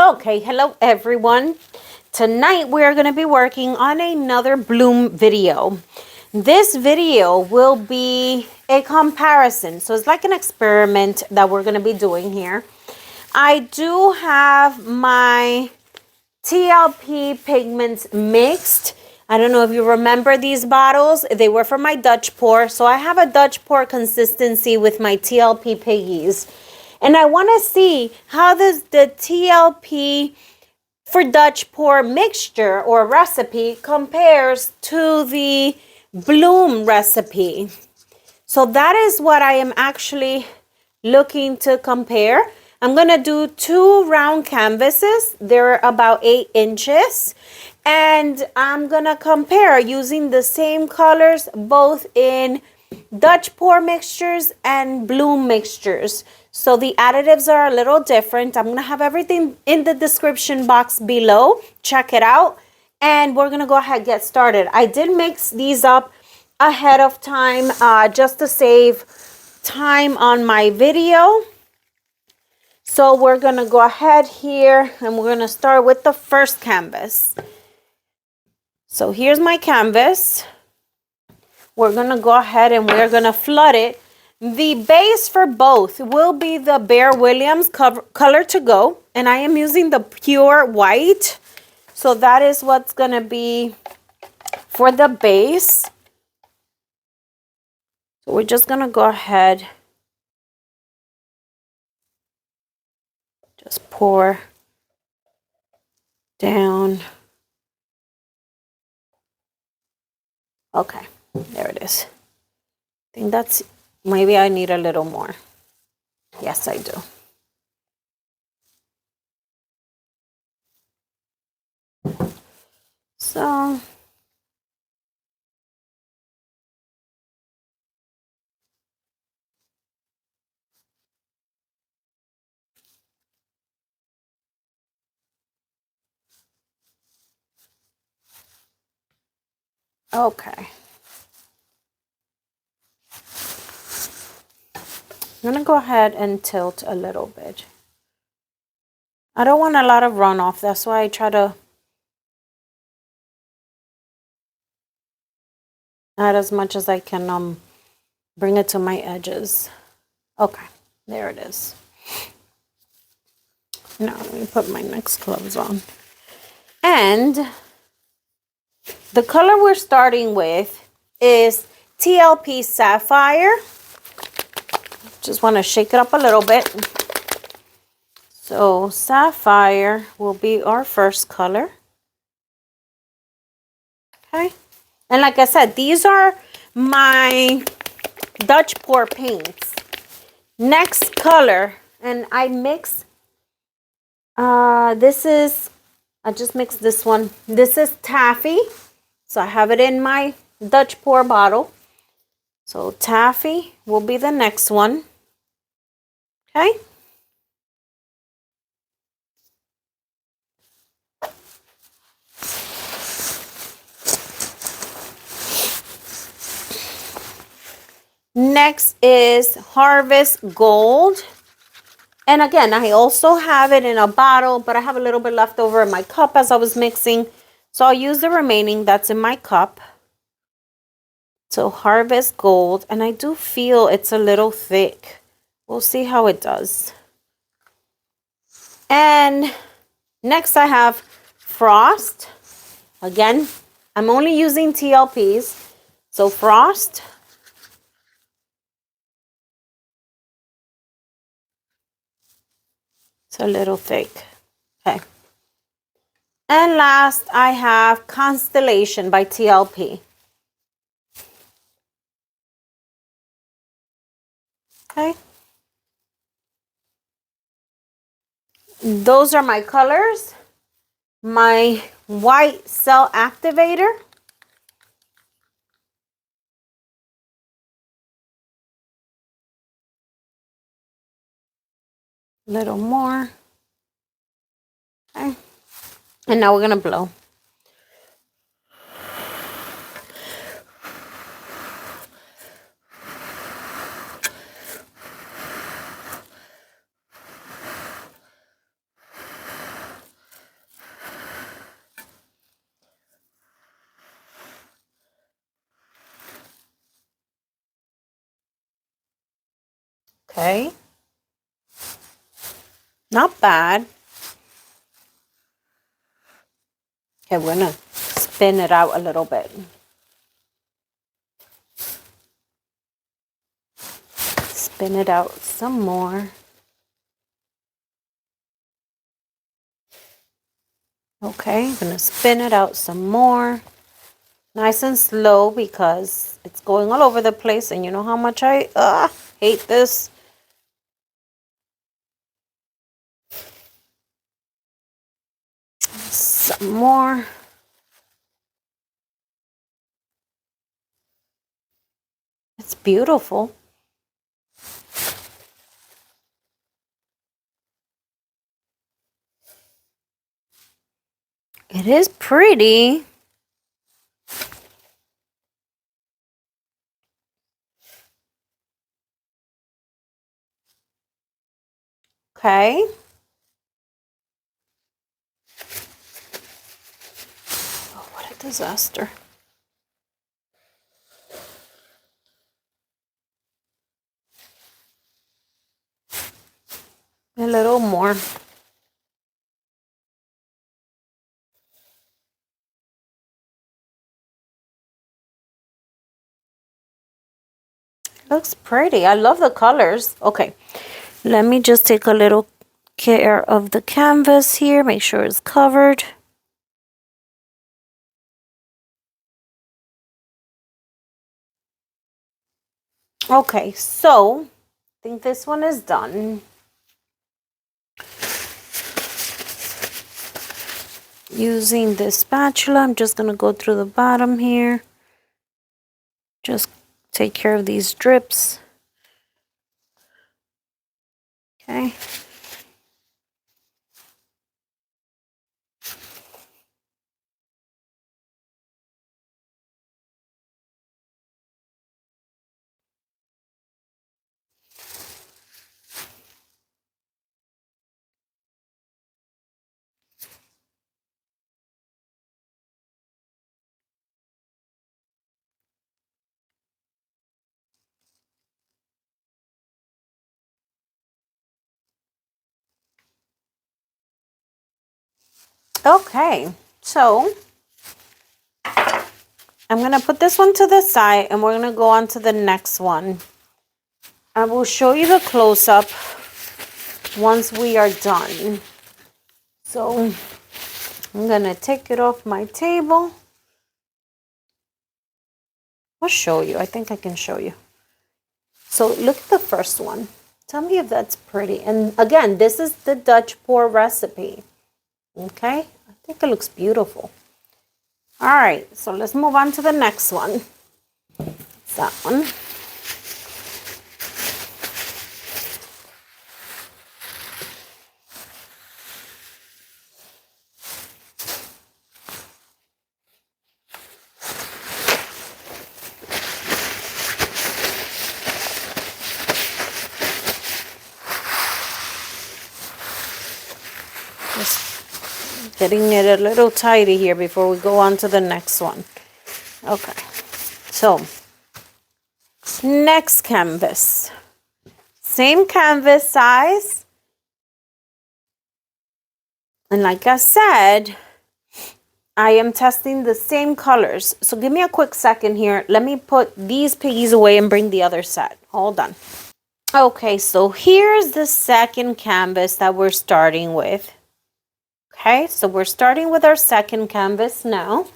Okay, hello everyone. Tonight we're going to be working on another bloom video. This video will be a comparison. So it's like an experiment that we're going to be doing here. I do have my TLP pigments mixed. I don't know if you remember these bottles. They were from my Dutch pour. So I have a Dutch pour consistency with my TLP piggies. And I want to see how does the TLP for Dutch pour mixture or recipe compares to the bloom recipe. So that is what I am actually looking to compare. I'm going to do 2 round canvases. They're about 8 inches. And I'm going to compare using the same colors both in Dutch pour mixtures and bloom mixtures. So the additives are a little different. I'm going to have everything in the description box below. Check it out. And we're going to go ahead and get started. I did mix these up ahead of time just to save time on my video. So we're going to go ahead here and we're going to start with the first canvas. So here's my canvas. We're going to go ahead and we're going to flood it. The base for both will be the Behr Williams Color to Go. And I am using the pure white. So that is what's going to be for the base. So we're just going to go ahead. Just pour down. Okay, there it is. I think that's, maybe I need a little more. Yes, I do. So, okay. I'm going to go ahead and tilt a little bit. I don't want a lot of runoff. That's why I try to add as much as I can, bring it to my edges. Okay, there it is. Now let me put my next gloves on. And the color we're starting with is TLP Sapphire. Just want to shake it up a little bit. So Sapphire will be our first color. Okay. And like I said, these are my Dutch pour paints. Next color, and I mix, I just mixed this one. This is Taffy. So I have it in my Dutch pour bottle. So Taffy will be the next one. Okay. Next is Harvest Gold. And again, I also have it in a bottle, but I have a little bit left over in my cup as I was mixing. So I'll use the remaining that's in my cup. So Harvest Gold. And I do feel it's a little thick. We'll see how it does. And next I have Frost. Again, I'm only using TLPs. So Frost. It's a little thick. Okay. And last, I have Constellation by TLP. Okay. Those are my colors. My white cell activator. A little more. Okay. And now we're going to blow. Okay. Not bad. Okay, we're gonna spin it out a little bit. Spin it out some more. Okay, I'm gonna spin it out some more. Nice and slow because it's going all over the place, and you know how much I hate this. Some more. It's beautiful. It is pretty. Okay. Oh, what a disaster. A little more. Looks pretty. I love the colors. Okay. Let me just take a little care of the canvas here. Make sure it's covered. Okay, so I think this one is done. Using this spatula, I'm just going to go through the bottom here. Just take care of these drips. Okay. Okay, so I'm going to put this one to the side and we're going to go on to the next one. I will show you the close-up once we are done. So I'm going to take it off my table. I'll show you. I think I can show you. So look at the first one. Tell me if that's pretty. And again, this is the Dutch pour recipe. Okay? I think it looks beautiful. All right, so let's move on to the next one. It's that one. Just getting it a little tidy here before we go on to the next one. Okay, so next canvas. Same canvas size. And like I said, I am testing the same colors. So give me a quick second here. Let me put these piggies away and bring the other set. Hold on. Okay, so here's the second canvas that we're starting with. Okay, so we're starting with our second canvas now.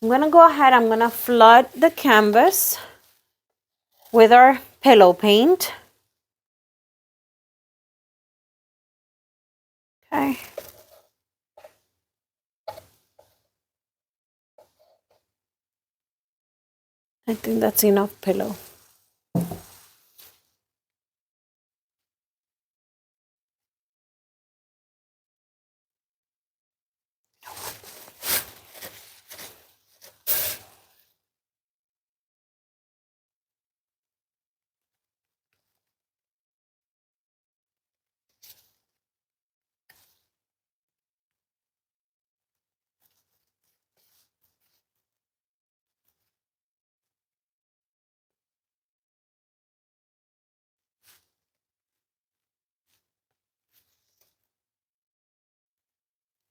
I'm going to go ahead, I'm going to flood the canvas with our pillow paint. Okay. I think that's enough pillow.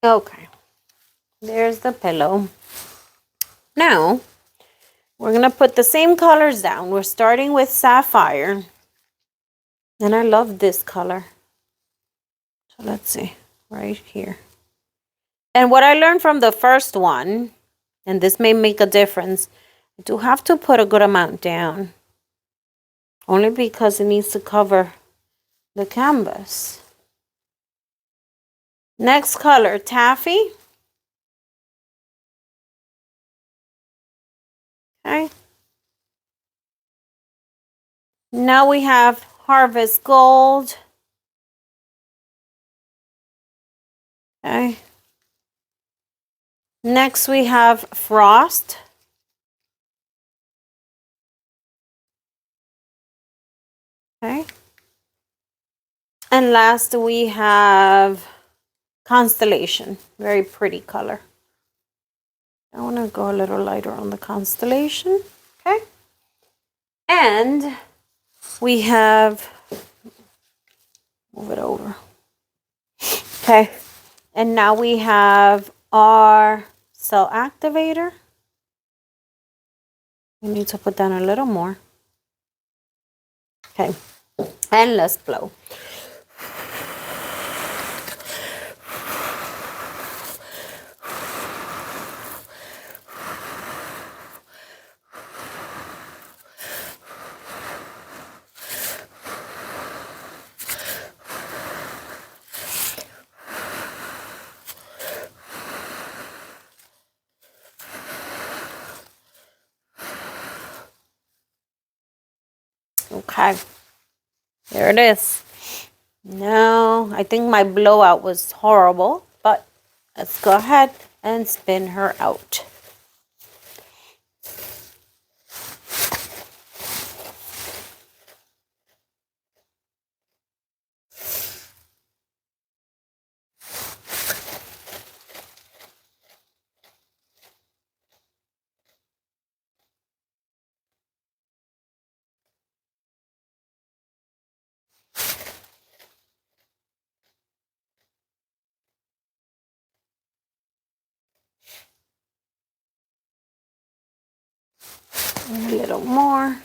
Okay, there's the pillow. Now, we're going to put the same colors down. We're starting with Sapphire. And I love this color. So let's see, right here. And what I learned from the first one, and this may make a difference, I do have to put a good amount down. Only because it needs to cover the canvas. Next color, Taffy. Okay. Now we have Harvest Gold. Okay. Next we have Frost. Okay. And last we have Constellation. Very pretty color. I want to go a little lighter on the Constellation. Okay. And we have, move it over. Okay. And now we have our cell activator. We need to put down a little more. Okay. And let's blow. Okay, there it is. Now, I think my blowout was horrible, but let's go ahead and spin her out. A little more.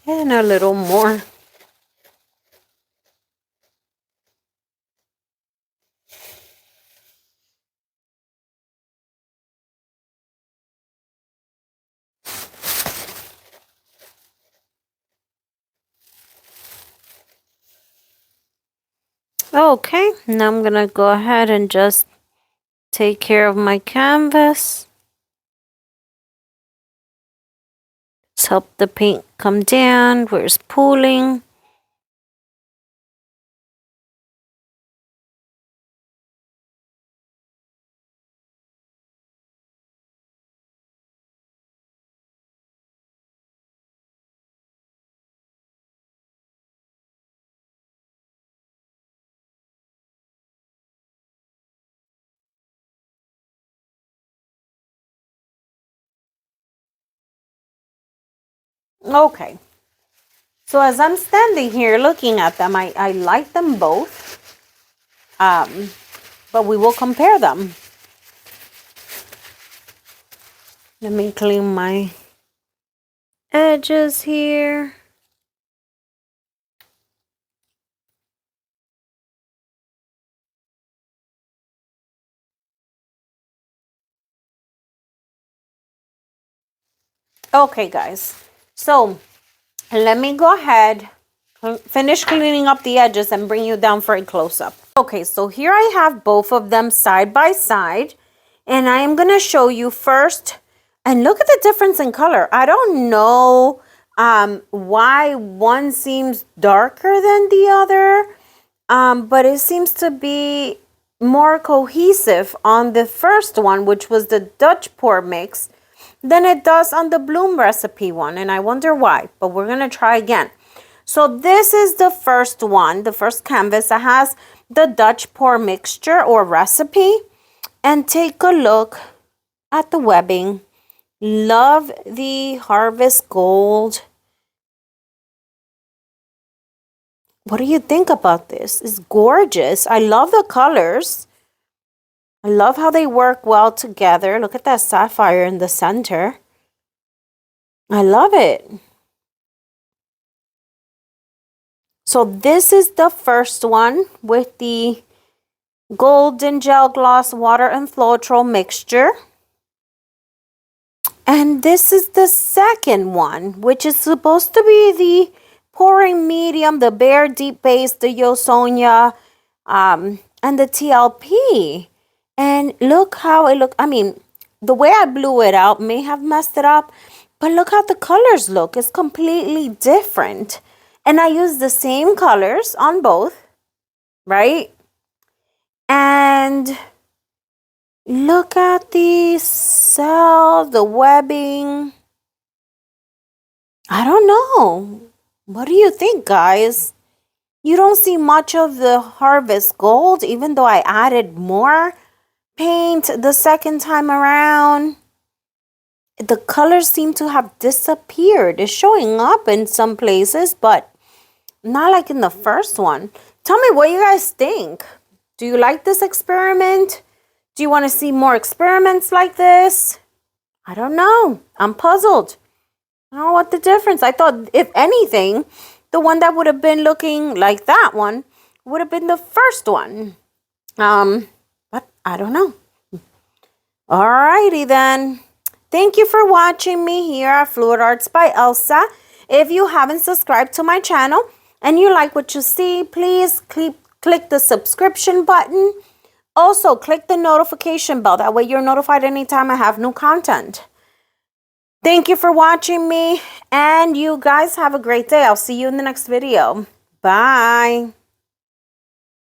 And a little more. Okay, now I'm gonna go ahead and just take care of my canvas. Let's help the paint come down where it's pooling. Okay, so as I'm standing here looking at them, I like them both, but we will compare them. Let me clean my edges here. Okay, guys, so let me go ahead, finish cleaning up the edges and bring you down for a close-up. Okay, so here I have both of them side by side, and I am going to show you first, and look at the difference in color. I don't know why one seems darker than the other, but it seems to be more cohesive on the first one, which was the Dutch pour mix, than it does on the Bloom recipe one, and I wonder why, but we're going to try again. So this is the first one, the first canvas that has the Dutch pour mixture or recipe. And take a look at the webbing. Love the Harvest Gold. What do you think about this? It's gorgeous. I love the colors. I love how they work well together. Look at that sapphire in the center. I love it. So this is the first one with the Golden Gel Gloss Water and Floetrol mixture. And this is the second one, which is supposed to be the pouring medium, the Behr Deep Base, the Josonja, and the TLP. And look how it looks. I mean, the way I blew it out may have messed it up, but look how the colors look. It's completely different. And I used the same colors on both, right? And look at the cells, the webbing. I don't know. What do you think, guys? You don't see much of the Harvest Gold, even though I added more paint the second time around. The colors seem to have disappeared. It's showing up in some places, but not like in the first one. Tell me what you guys think. Do you like this experiment? Do you want to see more experiments like this? I don't know. I'm puzzled. I don't know what the difference. I thought, if anything, the one that would have been looking like that one would have been the first one. But I don't know. Alrighty then. Thank you for watching me here at Fluid Arts by Elsa. If you haven't subscribed to my channel and you like what you see, please click the subscription button. Also, click the notification bell. That way you're notified anytime I have new content. Thank you for watching me, and you guys have a great day. I'll see you in the next video. Bye.